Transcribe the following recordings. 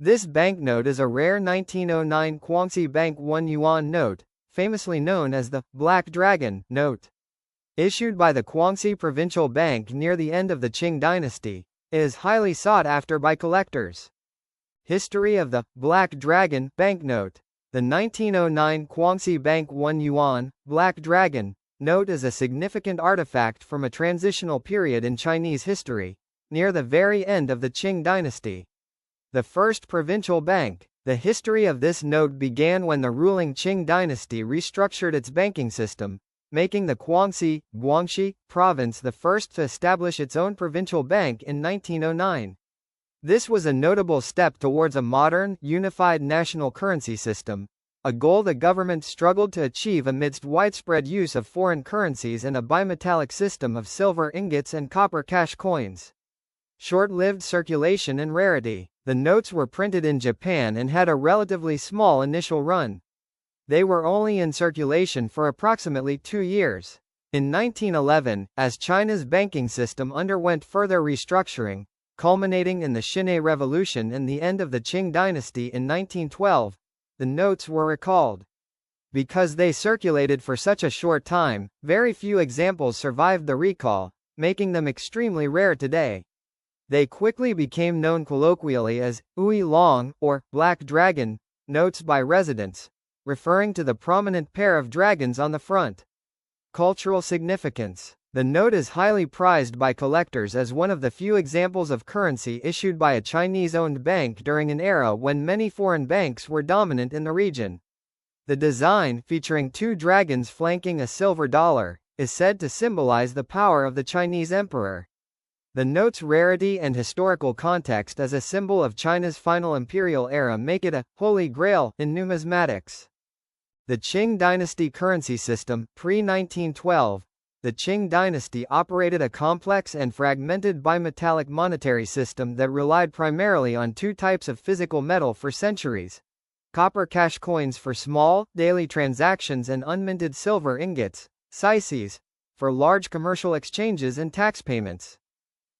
This banknote is a rare 1909 Kwangsi Bank 1 Yuan note, famously known as the Black Dragon note. Issued by the Kwangsi Provincial Bank near the end of the Qing Dynasty, it is highly sought after by collectors. History of the Black Dragon banknote. The 1909 Kwangsi Bank 1 Yuan Black Dragon note is a significant artifact from a transitional period in Chinese history, near the very end of the Qing Dynasty. The first provincial bank. The history of this note began when the ruling Qing dynasty restructured its banking system, making the Guangxi province the first to establish its own provincial bank in 1909. This was a notable step towards a modern, unified national currency system, a goal the government struggled to achieve amidst widespread use of foreign currencies and a bimetallic system of silver ingots and copper cash coins. Short-lived circulation and rarity. The notes were printed in Japan and had a relatively small initial run. They were only in circulation for approximately 2 years. In 1911, as China's banking system underwent further restructuring, culminating in the Xinhai Revolution and the end of the Qing dynasty in 1912, the notes were recalled. Because they circulated for such a short time, very few examples survived the recall, making them extremely rare today. They quickly became known colloquially as Ooi-Long or Black Dragon notes by residents, referring to the prominent pair of dragons on the front. Cultural significance. The note is highly prized by collectors as one of the few examples of currency issued by a Chinese-owned bank during an era when many foreign banks were dominant in the region. The design, featuring 2 dragons flanking a silver dollar, is said to symbolize the power of the Chinese emperor. The note's rarity and historical context as a symbol of China's final imperial era make it a holy grail in numismatics. The Qing dynasty currency system. Pre-1912, the Qing dynasty operated a complex and fragmented bimetallic monetary system that relied primarily on 2 types of physical metal for centuries: copper cash coins for small, daily transactions and unminted silver ingots, sices, for large commercial exchanges and tax payments.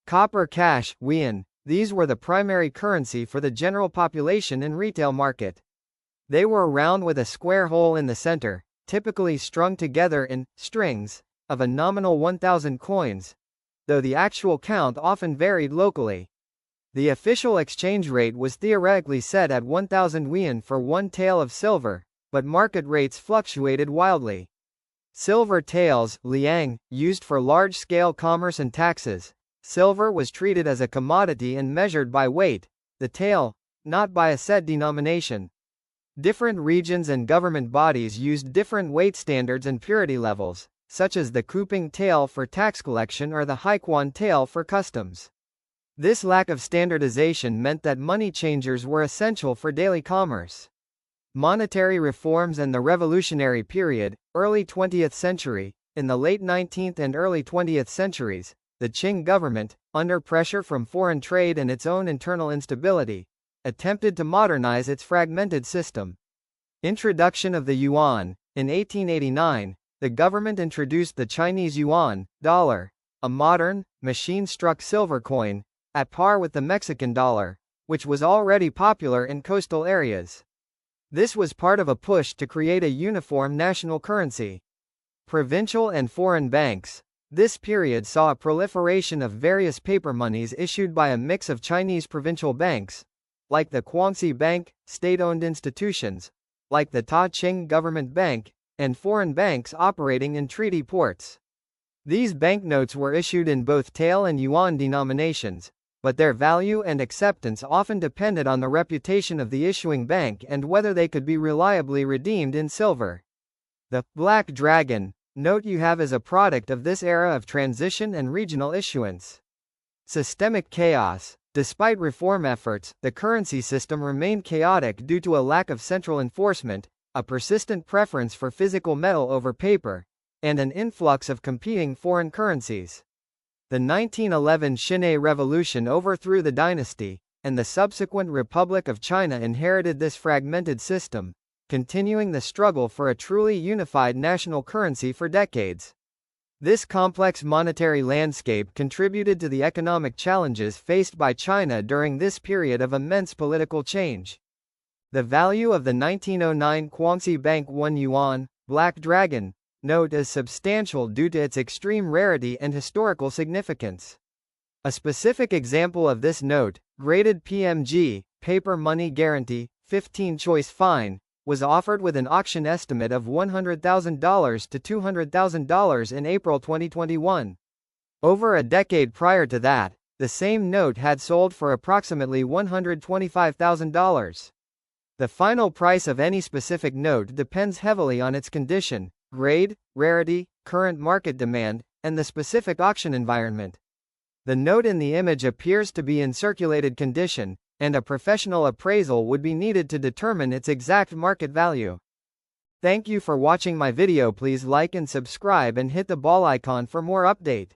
Copper cash, Yuan, these were the primary currency for the general population and retail market. They were round with a square hole in the center, typically strung together in strings of a nominal 1,000 coins, though the actual count often varied locally. The official exchange rate was theoretically set at 1,000 yuan for 1 tael of silver, but market rates fluctuated wildly. Silver taels, liang, used for large-scale commerce and taxes. Silver was treated as a commodity and measured by weight, the tael, not by a set denomination. Different regions and government bodies used different weight standards and purity levels, such as the Kuping tael for tax collection or the Haiquan tael for customs. This lack of standardization meant that money changers were essential for daily commerce. Monetary reforms and the revolutionary period, early 20th century. In the late 19th and early 20th centuries, the Qing government, under pressure from foreign trade and its own internal instability, attempted to modernize its fragmented system. Introduction of the yuan. In 1889, the government introduced the Chinese yuan dollar, a modern, machine-struck silver coin, at par with the Mexican dollar, which was already popular in coastal areas. This was part of a push to create a uniform national currency. Provincial and foreign banks. This period saw a proliferation of various paper monies issued by a mix of Chinese provincial banks, like the Kwangsi Bank, state-owned institutions, like the Ta Qing Government Bank, and foreign banks operating in treaty ports. These banknotes were issued in both tael and yuan denominations, but their value and acceptance often depended on the reputation of the issuing bank and whether they could be reliably redeemed in silver. The Black Dragon note you have is a product of this era of transition and regional issuance. Systemic chaos. Despite reform efforts, the currency system remained chaotic due to a lack of central enforcement, a persistent preference for physical metal over paper, and an influx of competing foreign currencies. The 1911 Xinhai Revolution overthrew the dynasty, and the subsequent Republic of China inherited this fragmented system, continuing the struggle for a truly unified national currency for decades. This complex monetary landscape contributed to the economic challenges faced by China during this period of immense political change. The value of the 1909 Kwangsi Bank 1 Yuan, Black Dragon, note is substantial due to its extreme rarity and historical significance. A specific example of this note, graded PMG, paper money guarantee, 15 choice fine, was offered with an auction estimate of $100,000 to $200,000 in April 2021. Over a decade prior to that, the same note had sold for approximately $125,000. The final price of any specific note depends heavily on its condition, grade, rarity, current market demand, and the specific auction environment. The note in the image appears to be in circulated condition, and a professional appraisal would be needed to determine its exact market value. Thank you for watching my video. Please like and subscribe and hit the bell icon for more update.